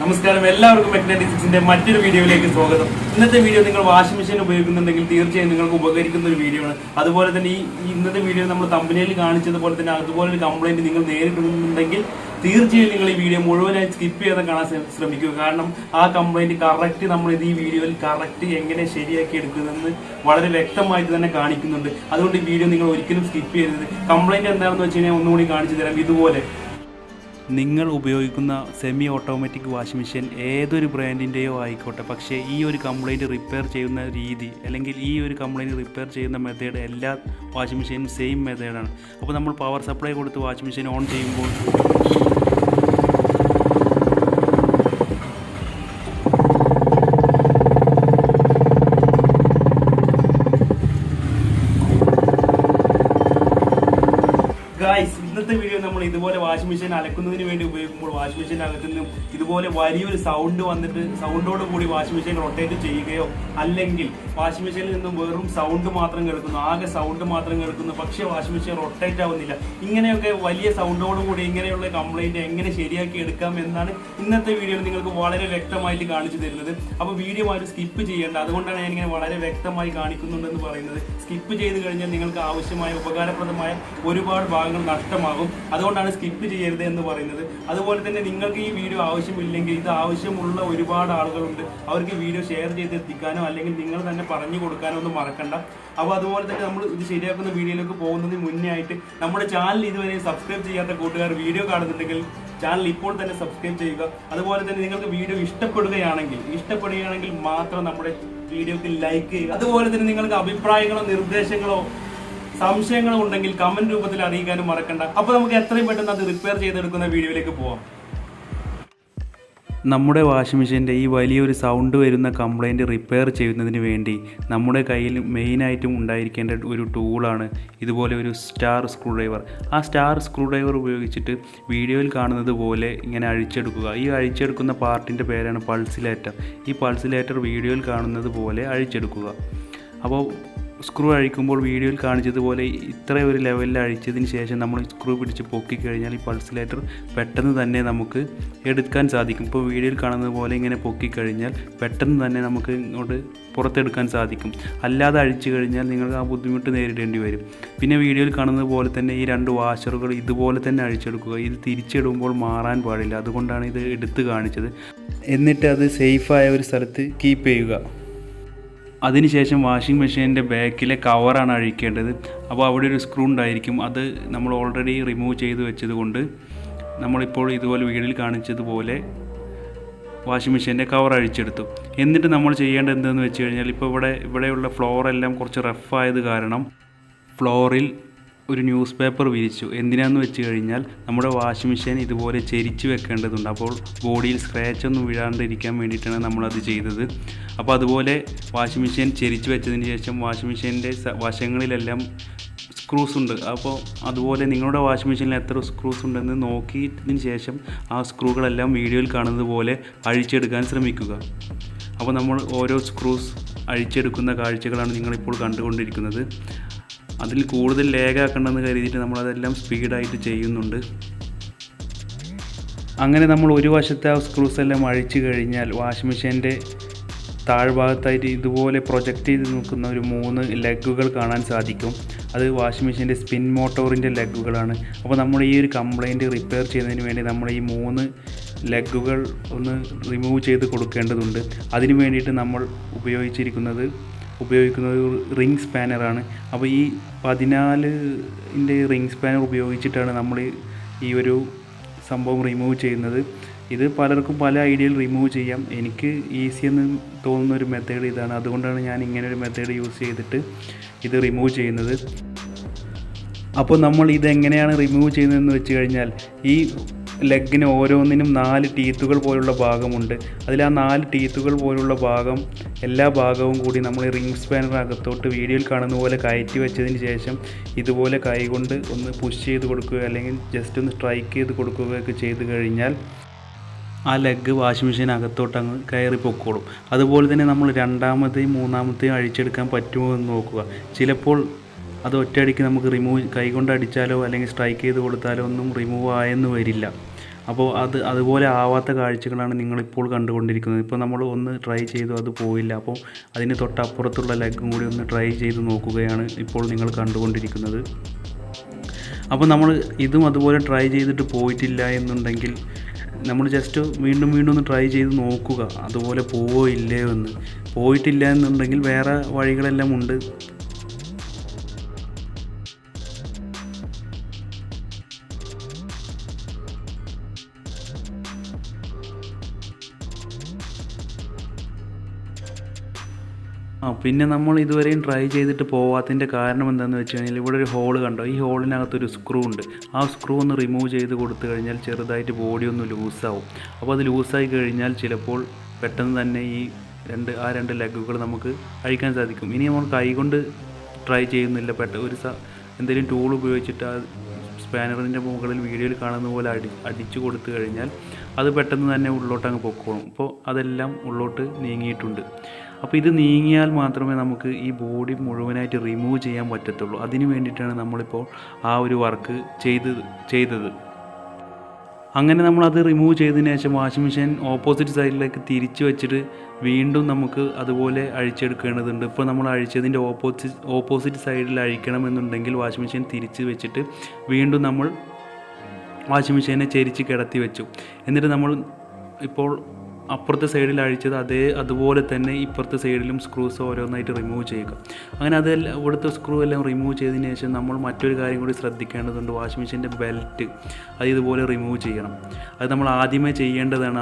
നമസ്കാരം, എല്ലാവർക്കും Mech 96ന്റെ മറ്റൊരു വീഡിയോയിലേക്ക് സ്വാഗതം. ഇന്നത്തെ വീഡിയോ നിങ്ങൾ വാഷിംഗ് മെഷീൻ ഉപയോഗിക്കുന്നുണ്ടെങ്കിൽ തീർച്ചയായും നിങ്ങൾക്ക് ഉപകരിക്കുന്ന ഒരു വീഡിയോ ആണ്. അതുപോലെ തന്നെ ഈ ഇന്നത്തെ വീഡിയോ നമ്മൾ തമ്പനയിൽ കാണിച്ചതുപോലെ തന്നെ അതുപോലെ ഒരു കംപ്ലൈന്റ് നിങ്ങൾ നേരിടുന്നുണ്ടെങ്കിൽ തീർച്ചയായും നിങ്ങൾ ഈ വീഡിയോ മുഴുവനായി സ്കിപ്പ് ചെയ്ത് കാണാൻ ശ്രമിക്കുക. കാരണം ആ കംപ്ലൈന്റ് കറക്റ്റ് നമ്മൾ ഈ വീഡിയോയിൽ കറക്റ്റ് എങ്ങനെ ശരിയാക്കി എടുക്കുന്നതെന്ന് വളരെ വ്യക്തമായിട്ട് തന്നെ കാണിക്കുന്നുണ്ട്. അതുകൊണ്ട് ഈ വീഡിയോ നിങ്ങൾ ഒരിക്കലും സ്കിപ്പ് ചെയ്യരുത്. കംപ്ലൈന്റ് എന്താണെന്ന് വെച്ച് കഴിഞ്ഞാൽ ഒന്നുകൂടി കാണിച്ചു തരാം. ഇതുപോലെ നിങ്ങൾ ഉപയോഗിക്കുന്ന സെമി ഓട്ടോമാറ്റിക് വാഷിംഗ് മെഷീൻ ഏതൊരു ബ്രാൻഡിൻ്റെയോ ആയിക്കോട്ടെ, പക്ഷേ ഈ ഒരു കംപ്ലൈൻറ്റ് റിപ്പയർ ചെയ്യുന്ന രീതി അല്ലെങ്കിൽ ഈ ഒരു കംപ്ലൈൻറ്റ് റിപ്പയർ ചെയ്യുന്ന മെത്തേഡ് എല്ലാ വാഷിംഗ് മെഷീനും സെയിം മെത്തേഡാണ്. അപ്പോൾ നമ്മൾ പവർ സപ്ലൈ കൊടുത്ത് വാഷിംഗ് മെഷീൻ ഓൺ ചെയ്യുമ്പോൾ ഇന്നത്തെ വീഡിയോ നമ്മൾ ഇതുപോലെ വാഷിംഗ് മെഷീൻ അലക്കുന്നതിന് വേണ്ടി ഉപയോഗിക്കുമ്പോൾ വാഷിംഗ് മെഷീൻ്റെ അകത്തു നിന്നും ഇതുപോലെ വലിയൊരു സൗണ്ട് വന്നിട്ട് സൗണ്ടോട് കൂടി വാഷിംഗ് മെഷീൻ റൊട്ടേറ്റ് ചെയ്യുകയോ അല്ലെങ്കിൽ വാഷിംഗ് മെഷീനിൽ നിന്നും വെറും സൗണ്ട് മാത്രം കേൾക്കുന്നു, ആകെ സൗണ്ട് മാത്രം കേൾക്കുന്നു, പക്ഷേ വാഷിംഗ് മെഷീൻ റൊട്ടേറ്റ് ആവുന്നില്ല. ഇങ്ങനെയൊക്കെ വലിയ സൗണ്ടോട് കൂടി ഇങ്ങനെയുള്ള കംപ്ലൈൻറ്റ് എങ്ങനെ ശരിയാക്കി എടുക്കാം എന്നാണ് ഇന്നത്തെ വീഡിയോയിൽ നിങ്ങൾക്ക് വളരെ വ്യക്തമായിട്ട് കാണിച്ചു തരുന്നത്. അപ്പോൾ വീഡിയോ ആരും സ്കിപ്പ് ചെയ്യേണ്ട, അതുകൊണ്ടാണ് ഞാനിങ്ങനെ വളരെ വ്യക്തമായി കാണിക്കുന്നുണ്ടെന്ന് പറയുന്നത്. സ്കിപ്പ് ചെയ്ത് കഴിഞ്ഞാൽ നിങ്ങൾക്ക് ആവശ്യമായ ഉപകാരപ്രദമായ ഒരുപാട് ഭാഗങ്ങൾ നഷ്ടമാകും. അതുകൊണ്ടാണ് സ്കിപ്പ് ചെയ്യരുത് എന്ന് പറയുന്നത്. അതുപോലെ തന്നെ നിങ്ങൾക്ക് ഈ വീഡിയോ ആവശ്യമില്ലെങ്കിൽ ഇത് ആവശ്യമുള്ള ഒരുപാട് ആളുകളുണ്ട്. അവർക്ക് വീഡിയോ ഷെയർ ചെയ്തെത്തിക്കാനോ അല്ലെങ്കിൽ നിങ്ങൾ തന്നെ പറഞ്ഞു കൊടുക്കാനോ ഒന്നും മറക്കണ്ട. അപ്പോൾ അതുപോലെ തന്നെ നമ്മൾ ഇത് ശരിയാക്കുന്ന വീഡിയോയിലേക്ക് പോകുന്നതിന് മുന്നേ ആയിട്ട് നമ്മുടെ ചാനൽ ഇതുവരെ സബ്സ്ക്രൈബ് ചെയ്യാത്ത കൂട്ടുകാർ വീഡിയോ കാണുന്നുണ്ടെങ്കിൽ ചാനൽ ഇപ്പോൾ തന്നെ സബ്സ്ക്രൈബ് ചെയ്യുക. അതുപോലെ തന്നെ നിങ്ങൾക്ക് വീഡിയോ ഇഷ്ടപ്പെടുകയാണെങ്കിൽ മാത്രം നമ്മുടെ വീഡിയോക്ക് ലൈക്ക് ചെയ്യുക. അതുപോലെ തന്നെ നിങ്ങൾക്ക് അഭിപ്രായങ്ങളോ നിർദ്ദേശങ്ങളോ സംശയങ്ങളും ഉണ്ടെങ്കിൽ കമന്റ് രൂപത്തിൽ അറിയിക്കാനും മറക്കണ്ട. അപ്പോൾ നമുക്ക് എത്രയും പെട്ടെന്ന് അത് റിപ്പയർ ചെയ്തെടുക്കുന്ന വീഡിയോയിലേക്ക് പോവാം. നമ്മുടെ വാഷിംഗ് മെഷീൻ്റെ ഈ വലിയൊരു സൗണ്ട് വരുന്ന കംപ്ലൈൻറ്റ് റിപ്പയർ ചെയ്യുന്നതിന് വേണ്ടി നമ്മുടെ കയ്യിൽ മെയിനായിട്ടും ഉണ്ടായിരിക്കേണ്ട ഒരു ടൂളാണ് ഇതുപോലെ ഒരു സ്റ്റാർ സ്ക്രൂ ഡ്രൈവർ. ആ സ്റ്റാർ സ്ക്രൂ ഡ്രൈവർ ഉപയോഗിച്ചിട്ട് വീഡിയോയിൽ കാണുന്നത് പോലെ ഇങ്ങനെ അഴിച്ചെടുക്കുക. ഈ അഴിച്ചെടുക്കുന്ന പാർട്ടിൻ്റെ പേരാണ് പൾസിലേറ്റർ. ഈ പൾസിലേറ്റർ വീഡിയോയിൽ കാണുന്നത് പോലെ അഴിച്ചെടുക്കുക. അപ്പോൾ സ്ക്രൂ അഴിക്കുമ്പോൾ വീഡിയോയിൽ കാണിച്ചതുപോലെ ഇത്ര ഒരു ലെവലിൽ അഴിച്ചതിന് ശേഷം നമ്മൾ സ്ക്രൂ പിടിച്ച് പൊക്കിക്കഴിഞ്ഞാൽ ഈ പൾസിലേറ്റർ പെട്ടെന്ന് തന്നെ നമുക്ക് എടുക്കാൻ സാധിക്കും. ഇപ്പോൾ വീഡിയോയിൽ കാണുന്നത് പോലെ ഇങ്ങനെ പൊക്കിക്കഴിഞ്ഞാൽ പെട്ടെന്ന് തന്നെ നമുക്ക് ഇങ്ങോട്ട് പുറത്തെടുക്കാൻ സാധിക്കും. അല്ലാതെ അഴിച്ചു കഴിഞ്ഞാൽ നിങ്ങൾക്ക് ആ ബുദ്ധിമുട്ട് നേരിടേണ്ടി വരും. പിന്നെ വീഡിയോയിൽ കാണുന്നത് പോലെ തന്നെ ഈ രണ്ട് വാഷറുകൾ ഇതുപോലെ തന്നെ അഴിച്ചെടുക്കുക. ഇത് തിരിച്ചിടുമ്പോൾ മാറാൻ പാടില്ല, അതുകൊണ്ടാണ് ഇത് എടുത്ത് കാണിച്ചത്. എന്നിട്ട് അത് സേഫായ ഒരു സ്ഥലത്ത് കീപ്പ് ചെയ്യുക. അതിനുശേഷം വാഷിംഗ് മെഷീൻ്റെ ബാക്കിലെ കവറാണ് അഴിക്കേണ്ടത്. അപ്പോൾ അവിടെ ഒരു സ്ക്രൂ ഉണ്ടായിരിക്കും, അത് നമ്മൾ ഓൾറെഡി റിമൂവ് ചെയ്ത് വെച്ചത് കൊണ്ട് നമ്മളിപ്പോൾ ഇതുപോലെ വീഡിയോയിൽ കാണിച്ചതുപോലെ വാഷിംഗ് മെഷീൻ്റെ കവർ അഴിച്ചെടുത്തു. എന്നിട്ട് നമ്മൾ ചെയ്യേണ്ടത് എന്തെന്ന് വെച്ച് കഴിഞ്ഞാൽ ഇപ്പോൾ ഇവിടെയുള്ള ഫ്ലോറെല്ലാം കുറച്ച് റഫായത് കാരണം ഫ്ലോറിൽ ഒരു ന്യൂസ് പേപ്പർ വിരിച്ചു. എന്തിനാന്ന് വെച്ച് കഴിഞ്ഞാൽ നമ്മുടെ വാഷിംഗ് മെഷീൻ ഇതുപോലെ ചെരിച്ച് വെക്കേണ്ടതുണ്ട്. അപ്പോൾ ബോഡിയിൽ സ്ക്രാച്ച് ഒന്നും വീഴാണ്ടിരിക്കാൻ വേണ്ടിയിട്ടാണ് നമ്മളത് ചെയ്തത്. അപ്പോൾ അതുപോലെ വാഷിംഗ് മെഷീൻ ചെരിച്ച് വെച്ചതിന് ശേഷം വാഷിംഗ് മെഷീൻ്റെ വശങ്ങളിലെല്ലാം സ്ക്രൂസ് ഉണ്ട്. അപ്പോൾ അതുപോലെ നിങ്ങളുടെ വാഷിംഗ് മെഷീനിൽ എത്ര സ്ക്രൂസ് ഉണ്ടെന്ന് നോക്കിയതിന് ശേഷം ആ സ്ക്രൂകളെല്ലാം വീഡിയോയിൽ കാണുന്നത് പോലെ അഴിച്ചെടുക്കാൻ ശ്രമിക്കുക. അപ്പോൾ നമ്മൾ ഓരോ സ്ക്രൂസ് അഴിച്ചെടുക്കുന്ന കാഴ്ചകളാണ് നിങ്ങളിപ്പോൾ കണ്ടുകൊണ്ടിരിക്കുന്നത്. അതിൽ കൂടുതൽ ലേഗാക്കണമെന്ന് കരുതിയിട്ട് നമ്മളതെല്ലാം സ്പീഡായിട്ട് ചെയ്യുന്നുണ്ട്. അങ്ങനെ നമ്മൾ ഒരു വശത്തെ ആ സ്ക്രൂസ് എല്ലാം അഴിച്ചു കഴിഞ്ഞാൽ വാഷിംഗ് മെഷീൻ്റെ താഴ്ഭാഗത്തായിട്ട് ഇതുപോലെ പ്രൊജക്റ്റ് ചെയ്ത് നിൽക്കുന്ന ഒരു 3 ലെഗുകൾ കാണാൻ സാധിക്കും. അത് വാഷിംഗ് മെഷീൻ്റെ സ്പിൻ മോട്ടോറിൻ്റെ ലെഗുകളാണ്. അപ്പോൾ നമ്മൾ ഈ ഒരു കംപ്ലൈൻറ്റ് റിപ്പയർ ചെയ്യുന്നതിന് വേണ്ടി നമ്മൾ ഈ 3 ലെഗുകൾ ഒന്ന് റിമൂവ് ചെയ്ത് കൊടുക്കേണ്ടതുണ്ട്. അതിന് വേണ്ടിയിട്ട് നമ്മൾ ഉപയോഗിക്കുന്നത് റിംഗ് സ്പാനറാണ്. അപ്പോൾ ഈ 14ൻ്റെ റിംഗ് സ്പാനർ ഉപയോഗിച്ചിട്ടാണ് നമ്മൾ ഈ ഒരു സംഭവം റിമൂവ് ചെയ്യുന്നത്. ഇത് പലർക്കും പല ഐഡിയയിൽ റിമൂവ് ചെയ്യാം. എനിക്ക് ഈസി എന്ന് തോന്നുന്ന ഒരു മെത്തേഡ് ഇതാണ്. അതുകൊണ്ടാണ് ഞാൻ ഇങ്ങനെ ഒരു മെത്തേഡ് യൂസ് ചെയ്തിട്ട് ഇത് റിമൂവ് ചെയ്യുന്നത്. അപ്പോൾ നമ്മൾ ഇതെങ്ങനെയാണ് റിമൂവ് ചെയ്യുന്നതെന്ന് വെച്ച് കഴിഞ്ഞാൽ ഈ ലെഗിന് ഓരോന്നിനും 4 ടീത്തുകൾ പോലുള്ള ഭാഗമുണ്ട്. അതിൽ ആ 4 ടീത്തുകൾ പോലുള്ള ഭാഗം എല്ലാ ഭാഗവും കൂടി നമ്മൾ റിംഗ് സ്പാനറിനകത്തോട്ട് വീഡിയോയിൽ കാണുന്ന പോലെ കയറ്റി വെച്ചതിന് ശേഷം ഇതുപോലെ കൈകൊണ്ട് ഒന്ന് പുഷ് ചെയ്ത് കൊടുക്കുക അല്ലെങ്കിൽ ജസ്റ്റ് ഒന്ന് സ്ട്രൈക്ക് ചെയ്ത് കൊടുക്കുകയൊക്കെ ചെയ്ത് കഴിഞ്ഞാൽ ആ ലെഗ് വാഷിംഗ് മെഷീനകത്തോട്ട് അങ്ങ് കയറി പൊക്കോളും. അതുപോലെ തന്നെ നമ്മൾ രണ്ടാമത്തെയും മൂന്നാമത്തെയും അഴിച്ചെടുക്കാൻ പറ്റുമോ എന്ന് നോക്കുക. ചിലപ്പോൾ അത് ഒറ്റയടിക്ക് നമുക്ക് റിമൂവ് കൈകൊണ്ട് അടിച്ചാലോ അല്ലെങ്കിൽ സ്ട്രൈക്ക് ചെയ്ത് കൊടുത്താലോ ഒന്നും റിമൂവ് ആയെന്ന് വരില്ല. അപ്പോൾ അതുപോലെ ആവാത്ത കാഴ്ചകളാണ് നിങ്ങളിപ്പോൾ കണ്ടുകൊണ്ടിരിക്കുന്നത്. ഇപ്പോൾ നമ്മൾ ഒന്ന് ട്രൈ ചെയ്തു, അത് പോയില്ല. അപ്പോൾ അതിന് തൊട്ടപ്പുറത്തുള്ള ലെഗും കൂടി ഒന്ന് ട്രൈ ചെയ്ത് നോക്കുകയാണ് ഇപ്പോൾ നിങ്ങൾ കണ്ടുകൊണ്ടിരിക്കുന്നത്. അപ്പോൾ നമ്മൾ ഇതും അതുപോലെ ട്രൈ ചെയ്തിട്ട് പോയിട്ടില്ല എന്നുണ്ടെങ്കിൽ നമ്മൾ ജസ്റ്റ് വീണ്ടും ഒന്ന് ട്രൈ ചെയ്ത് നോക്കുക, അതുപോലെ പോവോ ഇല്ലയോ എന്ന്. പോയിട്ടില്ല എന്നുണ്ടെങ്കിൽ വേറെ വഴികളെല്ലാം ഉണ്ട്. പിന്നെ നമ്മൾ ഇതുവരെയും ട്രൈ ചെയ്തിട്ട് പോവാത്തതിൻ്റെ കാരണം എന്താണെന്ന് വെച്ച് കഴിഞ്ഞാൽ ഇവിടെ ഒരു ഹോൾ കണ്ടോ, ഈ ഹോളിനകത്തൊരു സ്ക്രൂ ഉണ്ട്. ആ സ്ക്രൂ ഒന്ന് റിമൂവ് ചെയ്ത് കൊടുത്തു കഴിഞ്ഞാൽ ചെറുതായിട്ട് ബോഡി ഒന്ന് ലൂസാവും. അപ്പോൾ അത് ലൂസായി കഴിഞ്ഞാൽ ചിലപ്പോൾ പെട്ടെന്ന് തന്നെ ഈ രണ്ട് ലെഗുകൾ നമുക്ക് അഴിക്കാൻ സാധിക്കും. ഇനി നമ്മൾ കൈകൊണ്ട് ട്രൈ ചെയ്യുന്നില്ല, എന്തെങ്കിലും ടൂൾ ഉപയോഗിച്ചിട്ട് ആ സ്പാനറിൻ്റെ മുകളിൽ വീഡിയോയിൽ കാണുന്ന പോലെ അടിച്ചു കൊടുത്തു കഴിഞ്ഞാൽ അത് പെട്ടെന്ന് തന്നെ ഉള്ളോട്ട് അങ്ങ് പൊക്കോളും. അപ്പോൾ അതെല്ലാം ഉള്ളോട്ട് നീങ്ങിയിട്ടുണ്ട്. അപ്പോൾ ഇത് നീങ്ങിയാൽ മാത്രമേ നമുക്ക് ഈ ബോഡി മുഴുവനായിട്ട് റിമൂവ് ചെയ്യാൻ പറ്റത്തുള്ളൂ. അതിന് വേണ്ടിയിട്ടാണ് നമ്മളിപ്പോൾ ആ ഒരു വർക്ക് ചെയ്തത്. അങ്ങനെ നമ്മളത് റിമൂവ് ചെയ്തതിന് ശേഷം വാഷിംഗ് മെഷീൻ ഓപ്പോസിറ്റ് സൈഡിലേക്ക് തിരിച്ച് വെച്ചിട്ട് വീണ്ടും നമുക്ക് അതുപോലെ അഴിച്ചെടുക്കേണ്ടതുണ്ട്. ഇപ്പോൾ നമ്മൾ അഴിച്ചതിൻ്റെ ഓപ്പോസിറ്റ് സൈഡിൽ അഴിക്കണമെന്നുണ്ടെങ്കിൽ വാഷിംഗ് മെഷീൻ തിരിച്ച് വെച്ചിട്ട് വീണ്ടും നമ്മൾ വാഷിംഗ് മെഷീനെ ചെരിച്ച് കിടത്തി വെച്ചു. എന്നിട്ട് നമ്മൾ ഇപ്പോൾ അപ്പുറത്തെ സൈഡിൽ അഴിച്ചത് അതുപോലെ തന്നെ ഇപ്പുറത്തെ സൈഡിലും സ്ക്രൂസ് ഓരോന്നായിട്ട് റിമൂവ് ചെയ്യുക. അങ്ങനെ ഇവിടുത്തെ സ്ക്രൂ എല്ലാം റിമൂവ് ചെയ്തതിന് ശേഷം നമ്മൾ മറ്റൊരു കാര്യം കൂടി ശ്രദ്ധിക്കേണ്ടതുണ്ട്. വാഷിംഗ് മെഷീൻ്റെ ബെൽറ്റ് ഇതുപോലെ റിമൂവ് ചെയ്യണം. അത് നമ്മൾ ആദ്യമേ ചെയ്യേണ്ടതാണ്.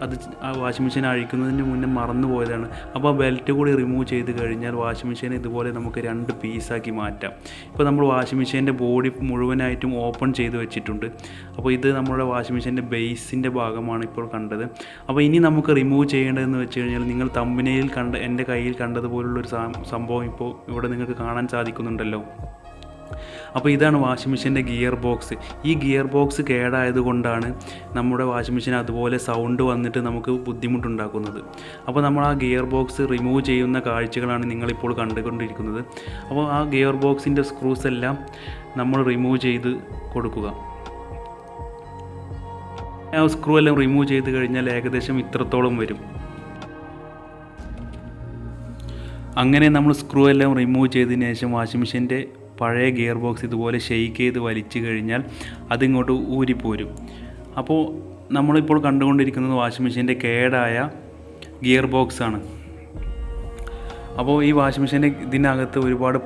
അത് ആ വാഷിംഗ് മെഷീൻ അഴിക്കുന്നതിന് മുന്നേ മറന്നു പോയതാണ്. അപ്പോൾ ആ ബെൽറ്റ് കൂടി റിമൂവ് ചെയ്ത് കഴിഞ്ഞാൽ വാഷിംഗ് മെഷീൻ ഇതുപോലെ നമുക്ക് 2 പീസാക്കി മാറ്റാം. ഇപ്പോൾ നമ്മൾ വാഷിംഗ് മെഷീൻ്റെ ബോഡി മുഴുവനായിട്ടും ഓപ്പൺ ചെയ്ത് വെച്ചിട്ടുണ്ട്. അപ്പോൾ ഇത് നമ്മുടെ വാഷിംഗ് മെഷീൻ്റെ ബേസിൻ്റെ ഭാഗമാണ് ഇപ്പോൾ കണ്ടത്. അപ്പോൾ ഇനി നമുക്ക് റിമൂവ് ചെയ്യേണ്ടതെന്ന് വെച്ച് കഴിഞ്ഞാൽ നിങ്ങൾ തമ്പനയിൽ എൻ്റെ കയ്യിൽ കണ്ടതുപോലുള്ളൊരു സംഭവം ഇപ്പോൾ ഇവിടെ നിങ്ങൾക്ക് കാണാൻ സാധിക്കുന്നുണ്ടല്ലോ. അപ്പോൾ ഇതാണ് വാഷിംഗ് മെഷീൻ്റെ ഗിയർ ബോക്സ്. ഈ ഗിയർ ബോക്സ് കേടായതുകൊണ്ടാണ് നമ്മുടെ വാഷിംഗ് മെഷീൻ അതുപോലെ സൗണ്ട് വന്നിട്ട് നമുക്ക് ബുദ്ധിമുട്ടുണ്ടാക്കുന്നത്. അപ്പോൾ നമ്മൾ ആ ഗിയർ ബോക്സ് റിമൂവ് ചെയ്യുന്ന കാഴ്ചകളാണ് നിങ്ങളിപ്പോൾ കണ്ടുകൊണ്ടിരിക്കുന്നത്. അപ്പോൾ ആ ഗിയർ ബോക്സിൻ്റെ സ്ക്രൂസ് എല്ലാം നമ്മൾ റിമൂവ് ചെയ്ത് കൊടുക്കുക. ആ സ്ക്രൂ എല്ലാം റിമൂവ് ചെയ്ത് കഴിഞ്ഞാൽ ഏകദേശം ഇത്രത്തോളം വരും. അങ്ങനെ നമ്മൾ സ്ക്രൂ എല്ലാം റിമൂവ് ചെയ്തതിന് ശേഷം വാഷിംഗ് മെഷീൻ്റെ പഴയ ഗിയർ ബോക്സ് ഇതുപോലെ ഷെയ്ക്ക് ചെയ്ത് വലിച്ചു കഴിഞ്ഞാൽ അതിങ്ങോട്ട് ഊരിപ്പോരും. അപ്പോൾ നമ്മളിപ്പോൾ കണ്ടുകൊണ്ടിരിക്കുന്നത് വാഷിംഗ് മെഷീൻ്റെ കേടായ ഗിയർ ബോക്സ് ആണ്. അപ്പോൾ ഈ വാഷിംഗ് മെഷീൻ്റെ ഇതിനകത്ത് ഒരുപാട്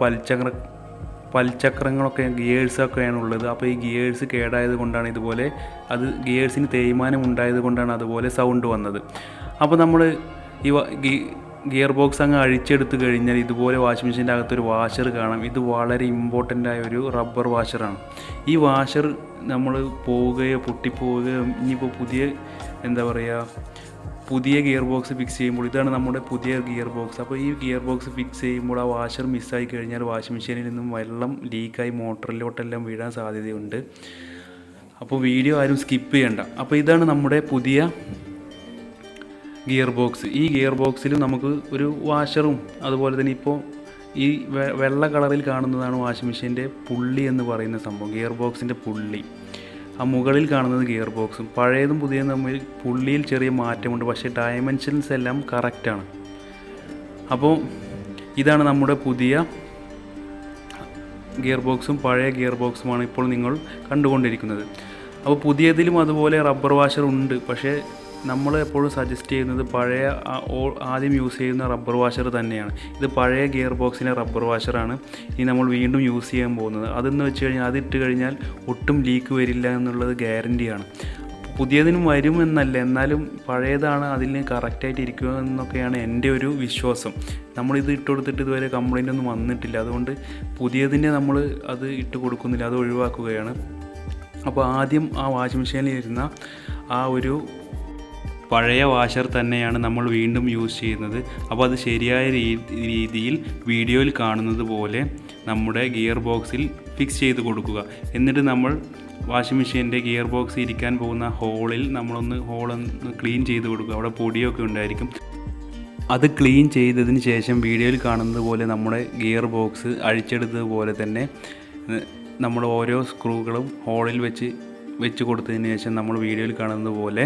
പൽചക്രങ്ങളൊക്കെ ഗിയേഴ്സൊക്കെയാണ് ഉള്ളത്. അപ്പോൾ ഈ ഗിയേഴ്സ് കേടായത് കൊണ്ടാണ് ഇതുപോലെ ഗിയേഴ്സിന് തേയ്മാനം ഉണ്ടായത് കൊണ്ടാണ് അതുപോലെ സൗണ്ട് വന്നത്. അപ്പോൾ നമ്മൾ ഈ ഗിയർ ബോക്സ് അങ്ങ് അഴിച്ചെടുത്ത് കഴിഞ്ഞാൽ ഇതുപോലെ വാഷിംഗ് മെഷീൻ്റെ അകത്തൊരു വാഷർ കാണാം. ഇത് വളരെ ഇമ്പോർട്ടൻ്റായ ഒരു റബ്ബർ വാഷറാണ്. ഈ വാഷർ നമ്മൾ പൊട്ടിപ്പോവുകയോ ഇനിയിപ്പോൾ പുതിയ ഗിയർ ബോക്സ് ഫിക്സ് ചെയ്യുമ്പോൾ ഇതാണ് നമ്മുടെ പുതിയ ഗിയർ ബോക്സ്. അപ്പോൾ ഈ ഗിയർ ബോക്സ് ഫിക്സ് ചെയ്യുമ്പോൾ ആ വാഷർ മിസ്സായി കഴിഞ്ഞാൽ വാഷിംഗ് മെഷീനിൽ നിന്നും വെള്ളം ലീക്കായി മോട്ടറിലോട്ടെല്ലാം വീഴാൻ സാധ്യതയുണ്ട്. അപ്പോൾ വീഡിയോ ആരും സ്കിപ്പ് ചെയ്യണ്ട. അപ്പോൾ ഇതാണ് നമ്മുടെ പുതിയ ഗിയർ ബോക്സ്. ഈ ഗിയർ ബോക്സിൽ നമുക്ക് ഒരു വാഷറും അതുപോലെ തന്നെ ഇപ്പോൾ ഈ വെള്ള കളറിൽ കാണുന്നതാണ് വാഷിംഗ് മെഷീൻ്റെ പുള്ളി എന്ന് പറയുന്ന സംഭവം, ഗിയർ ബോക്സിൻ്റെ പുള്ളി. ആ മുകളിൽ കാണുന്നത് ഗിയർ ബോക്സും. പഴയതും പുതിയതും തമ്മിൽ പുള്ളിയിൽ ചെറിയ മാറ്റമുണ്ട്, പക്ഷേ ഡയമെൻഷൻസ് എല്ലാം കറക്റ്റാണ്. അപ്പോൾ ഇതാണ് നമ്മുടെ പുതിയ ഗിയർ ബോക്സും പഴയ ഗിയർ ബോക്സുമാണ് ഇപ്പോൾ നിങ്ങൾ കണ്ടുകൊണ്ടിരിക്കുന്നത്. അപ്പോൾ പുതിയതിലും അതുപോലെ റബ്ബർ വാഷർ ഉണ്ട്, പക്ഷേ നമ്മൾ എപ്പോഴും സജസ്റ്റ് ചെയ്യുന്നത് ആദ്യം യൂസ് ചെയ്യുന്ന റബ്ബർ വാഷർ തന്നെയാണ്. ഇത് പഴയ ഗിയർ ബോക്സിൻ്റെ റബ്ബർ വാഷറാണ് ഇനി നമ്മൾ വീണ്ടും യൂസ് ചെയ്യാൻ പോകുന്നത്. അതെന്ന് വെച്ച് കഴിഞ്ഞാൽ അതിട്ട് കഴിഞ്ഞാൽ ഒട്ടും ലീക്ക് വരില്ല എന്നുള്ളത് ഗ്യാരൻറ്റിയാണ്. പുതിയതിനും വരുമെന്നല്ല, എന്നാലും പഴയതാണ് അതിന് കറക്റ്റായിട്ട് ഇരിക്കുക എന്നൊക്കെയാണ് എൻ്റെ ഒരു വിശ്വാസം. നമ്മളിത് ഇട്ട് കൊടുത്തിട്ട് ഇതുവരെ കംപ്ലൈൻ്റ് ഒന്നും വന്നിട്ടില്ല, അതുകൊണ്ട് പുതിയതിനെ നമ്മൾ അത് ഇട്ട് കൊടുക്കുന്നില്ല, അത് ഒഴിവാക്കുകയാണ്. അപ്പോൾ ആദ്യം ആ വാഷിംഗ് മെഷീനിൽ ഇരുന്ന ആ ഒരു പഴയ വാഷർ തന്നെയാണ് നമ്മൾ വീണ്ടും യൂസ് ചെയ്യുന്നത്. അപ്പോൾ അത് ശരിയായ രീതിയിൽ വീഡിയോയിൽ കാണുന്നത് പോലെ നമ്മുടെ ഗിയർ ബോക്സിൽ ഫിക്സ് ചെയ്ത് കൊടുക്കുക. എന്നിട്ട് നമ്മൾ വാഷിംഗ് മെഷീൻ്റെ ഗിയർ ബോക്സ് ഇരിക്കാൻ പോകുന്ന ഹോളൊന്ന് ക്ലീൻ ചെയ്ത് കൊടുക്കുക. അവിടെ പൊടിയൊക്കെ ഉണ്ടായിരിക്കും. അത് ക്ലീൻ ചെയ്തതിന് ശേഷം വീഡിയോയിൽ കാണുന്നത് പോലെ നമ്മുടെ ഗിയർ ബോക്സ് അഴിച്ചെടുത്തതുപോലെ തന്നെ നമ്മൾ ഓരോ സ്ക്രൂകളും ഹോളിൽ വെച്ച് വെച്ച് കൊടുത്തതിന് ശേഷം നമ്മൾ വീഡിയോയിൽ കാണുന്നത് പോലെ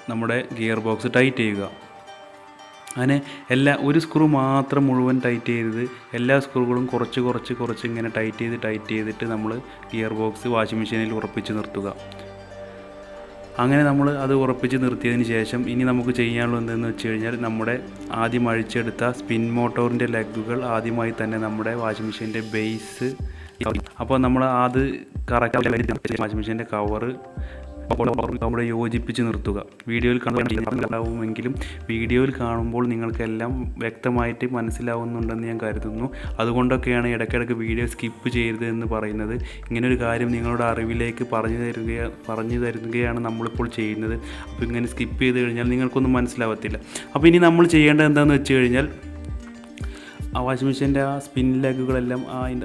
നമ്മുടെ ഗിയർ ബോക്സ് ടൈറ്റ് ചെയ്യുക. അങ്ങനെ ഒരു സ്ക്രൂ മാത്രം മുഴുവൻ ടൈറ്റ് ചെയ്തത് എല്ലാ സ്ക്രൂകളും കുറച്ച് ഇങ്ങനെ ടൈറ്റ് ചെയ്തിട്ട് നമ്മൾ ഗിയർ ബോക്സ് വാഷിംഗ് മെഷീനിൽ ഉറപ്പിച്ച് നിർത്തുക. അങ്ങനെ നമ്മൾ അത് ഉറപ്പിച്ച് നിർത്തിയതിന് ശേഷം ഇനി നമുക്ക് ചെയ്യാനുള്ളത് എന്തെന്ന് വെച്ച് കഴിഞ്ഞാൽ നമ്മുടെ ആദ്യം അഴിച്ചെടുത്ത സ്പിൻ മോട്ടോറിൻ്റെ ലെഗുകൾ ആദ്യമായി തന്നെ നമ്മുടെ വാഷിംഗ് മെഷീൻ്റെ ബേസ്, അപ്പോൾ നമ്മൾ അത് കറക്റ്റ് വാഷിംഗ് മെഷീൻ്റെ കവറ് അവിടെ യോജിപ്പിച്ച് നിർത്തുക. വീഡിയോയിൽ കാണുമെങ്കിലും വീഡിയോയിൽ കാണുമ്പോൾ നിങ്ങൾക്കെല്ലാം വ്യക്തമായിട്ട് മനസ്സിലാവുന്നുണ്ടെന്ന് ഞാൻ കരുതുന്നു. അതുകൊണ്ടൊക്കെയാണ് ഇടയ്ക്കിടയ്ക്ക് വീഡിയോ സ്കിപ്പ് ചെയ്യരുത് എന്ന് പറയുന്നത്. ഇങ്ങനൊരു കാര്യം നിങ്ങളുടെ അറിവിലേക്ക് പറഞ്ഞു തരുകയാണ് നമ്മളിപ്പോൾ ചെയ്യുന്നത്. അപ്പോൾ ഇങ്ങനെ സ്കിപ്പ് ചെയ്ത് കഴിഞ്ഞാൽ നിങ്ങൾക്കൊന്നും മനസ്സിലാവത്തില്ല. അപ്പോൾ ഇനി നമ്മൾ ചെയ്യേണ്ടത് എന്താണെന്ന് വെച്ച് കഴിഞ്ഞാൽ ആ വാഷിംഗ് മെഷീൻ്റെ ആ സ്പിൻ ലെഗുകളെല്ലാം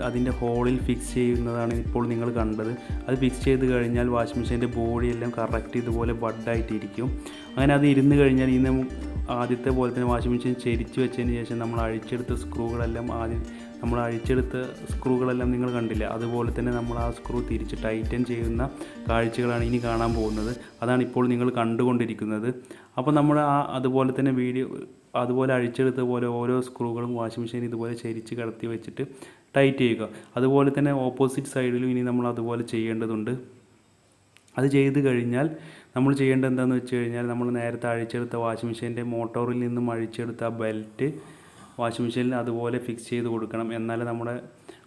അതിൻ്റെ ഹോളിൽ ഫിക്സ് ചെയ്യുന്നതാണ് ഇപ്പോൾ നിങ്ങൾ കണ്ടത്. അത് ഫിക്സ് ചെയ്ത് കഴിഞ്ഞാൽ വാഷിംഗ് മെഷീൻ്റെ ബോഡിയെല്ലാം കറക്റ്റ് ഇതുപോലെ ബഡായിട്ടിരിക്കും. അങ്ങനെ അത് ഇരുന്ന് കഴിഞ്ഞാൽ ഇന്ന് ആദ്യത്തെ പോലെ തന്നെ വാഷിംഗ് മെഷീൻ ചെരിച്ച് വെച്ചതിന് ശേഷം നമ്മൾ അഴിച്ചെടുത്ത സ്ക്രൂകളെല്ലാം നിങ്ങൾ കണ്ടില്ല. അതുപോലെ തന്നെ നമ്മൾ ആ സ്ക്രൂ തിരിച്ച് ടൈറ്റൻ ചെയ്യുന്ന കാഴ്ചകളാണ് ഇനി കാണാൻ പോകുന്നത്. അതാണ് ഇപ്പോൾ നിങ്ങൾ കണ്ടുകൊണ്ടിരിക്കുന്നത്. അപ്പോൾ നമ്മൾ അതുപോലെ തന്നെ അതുപോലെ അഴിച്ചെടുത്ത പോലെ ഓരോ സ്ക്രൂകളും വാഷിംഗ് മെഷീൻ ഇതുപോലെ ചരിച്ച് കടത്തി വെച്ചിട്ട് ടൈറ്റ് ചെയ്യുക. അതുപോലെ തന്നെ ഓപ്പോസിറ്റ് സൈഡിലും ഇനി നമ്മൾ അതുപോലെ ചെയ്യേണ്ടതുണ്ട്. അത് ചെയ്ത് കഴിഞ്ഞാൽ നമ്മൾ ചെയ്യേണ്ടത് എന്താണെന്ന് വെച്ച് കഴിഞ്ഞാൽ നമ്മൾ നേരത്തെ അഴിച്ചെടുത്ത വാഷിംഗ് മെഷീൻ്റെ മോട്ടോറിൽ നിന്നും അഴിച്ചെടുത്ത ആ ബെൽറ്റ് വാഷിംഗ് മെഷീനിൽ അതുപോലെ ഫിക്സ് ചെയ്ത് കൊടുക്കണം. എന്നാലേ നമ്മുടെ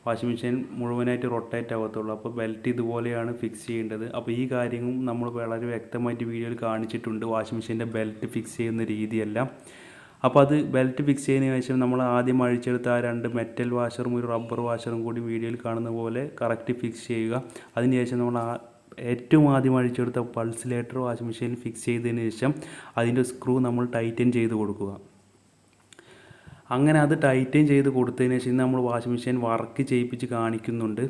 വാഷിംഗ് മെഷീൻ മുഴുവനായിട്ട് റൊട്ടേറ്റ് ആവത്തുള്ളൂ. അപ്പോൾ ബെൽറ്റ് ഇതുപോലെയാണ് ഫിക്സ് ചെയ്യേണ്ടത്. അപ്പോൾ ഈ കാര്യവും നമ്മൾ വളരെ വ്യക്തമായിട്ട് വീഡിയോയിൽ കാണിച്ചിട്ടുണ്ട്, വാഷിംഗ് മെഷീൻ്റെ ബെൽറ്റ് ഫിക്സ് ചെയ്യുന്ന രീതിയെല്ലാം. അപ്പോൾ അത് ബെൽറ്റ് ഫിക്സ് ചെയ്തതിന് ശേഷം നമ്മൾ ആദ്യം അഴിച്ചെടുത്ത ആ 2 മെറ്റൽ വാഷറും ഒരു റബ്ബർ വാഷറും കൂടി വീഡിയോയിൽ കാണുന്ന പോലെ കറക്റ്റ് ഫിക്സ് ചെയ്യുക. അതിനുശേഷം നമ്മൾ ഏറ്റവും ആദ്യം അഴിച്ചെടുത്ത പൾസിലേറ്റർ വാഷിംഗ് മെഷീനിൽ ഫിക്സ് ചെയ്തതിന് ശേഷം അതിൻ്റെ സ്ക്രൂ നമ്മൾ ടൈറ്റൻ ചെയ്ത് കൊടുക്കുക. അങ്ങനെ അത് ടൈറ്റൻ ചെയ്ത് കൊടുത്തതിന് ശേഷം നമ്മൾ വാഷിംഗ് മെഷീൻ വർക്ക് ചെയ്യിപ്പിച്ച് കാണിക്കുന്നുണ്ട്.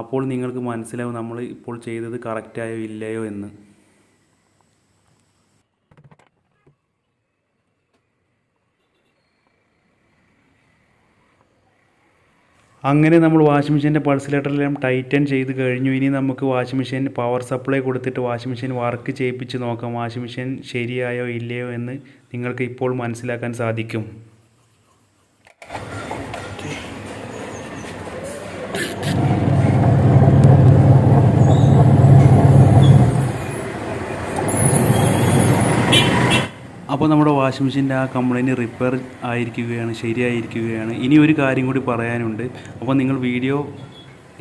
അപ്പോൾ നിങ്ങൾക്ക് മനസ്സിലാവും നമ്മൾ ഇപ്പോൾ ചെയ്തത് കറക്റ്റായോ ഇല്ലയോ എന്ന്. അങ്ങനെ നമ്മൾ വാഷിംഗ് മെഷീൻ്റെ പൾസിലേറ്ററെല്ലാം ടൈറ്റൻ ചെയ്ത് കഴിഞ്ഞു. ഇനി നമുക്ക് വാഷിംഗ് മെഷീൻ പവർ സപ്ലൈ കൊടുത്തിട്ട് വാഷിംഗ് മെഷീൻ വർക്ക് ചെയ്യിപ്പിച്ച് നോക്കാം. വാഷിംഗ് മെഷീൻ ശരിയായോ ഇല്ലയോ എന്ന് നിങ്ങൾക്ക് ഇപ്പോൾ മനസ്സിലാക്കാൻ സാധിക്കും. അപ്പോൾ നമ്മുടെ വാഷിംഗ് മെഷീൻ്റെ ആ കംപ്ലൈൻറ്റ് റിപ്പയർ ആയിരിക്കുകയാണ്, ശരിയായിരിക്കുകയാണ്. ഇനി ഒരു കാര്യം കൂടി പറയാനുണ്ട്. അപ്പോൾ നിങ്ങൾ വീഡിയോ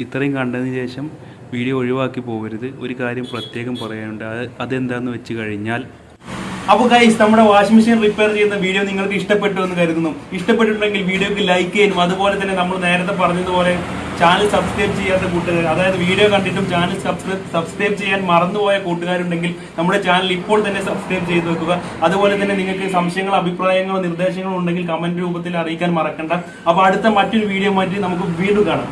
ഇത്രയും കണ്ടതിന് ശേഷം വീഡിയോ ഒഴിവാക്കി പോകരുത്. ഒരു കാര്യം പ്രത്യേകം പറയാനുണ്ട്. അതെന്താണെന്ന് വെച്ച് കഴിഞ്ഞാൽ, അപ്പോൾ ഗൈസ്, നമ്മുടെ വാഷിംഗ് മെഷീൻ റിപ്പയർ ചെയ്യുന്ന വീഡിയോ നിങ്ങൾക്ക് ഇഷ്ടപ്പെട്ടു എന്ന് കരുതുന്നു. ഇഷ്ടപ്പെട്ടിട്ടുണ്ടെങ്കിൽ വീഡിയോക്ക് ലൈക്ക് ചെയ്യാനും അതുപോലെ തന്നെ നമ്മൾ നേരത്തെ പറഞ്ഞതുപോലെ ചാനൽ സബ്സ്ക്രൈബ് ചെയ്യാത്ത കൂട്ടുകാർ, അതായത് വീഡിയോ കണ്ടിട്ടും ചാനൽ സബ്സ്ക്രൈബ് ചെയ്യാൻ മറന്നുപോയ കൂട്ടുകാരുണ്ടെങ്കിൽ നമ്മുടെ ചാനൽ ഇപ്പോൾ തന്നെ സബ്സ്ക്രൈബ് ചെയ്ത് വെക്കുക. അതുപോലെ തന്നെ നിങ്ങൾക്ക് സംശയങ്ങളോ അഭിപ്രായങ്ങളോ നിർദ്ദേശങ്ങളോ ഉണ്ടെങ്കിൽ കമന്റ് രൂപത്തിൽ അറിയിക്കാൻ മറക്കണ്ട. അപ്പോൾ അടുത്ത മറ്റൊരു വീഡിയോ മാറ്റി നമുക്ക് വീണ്ടും കാണാം.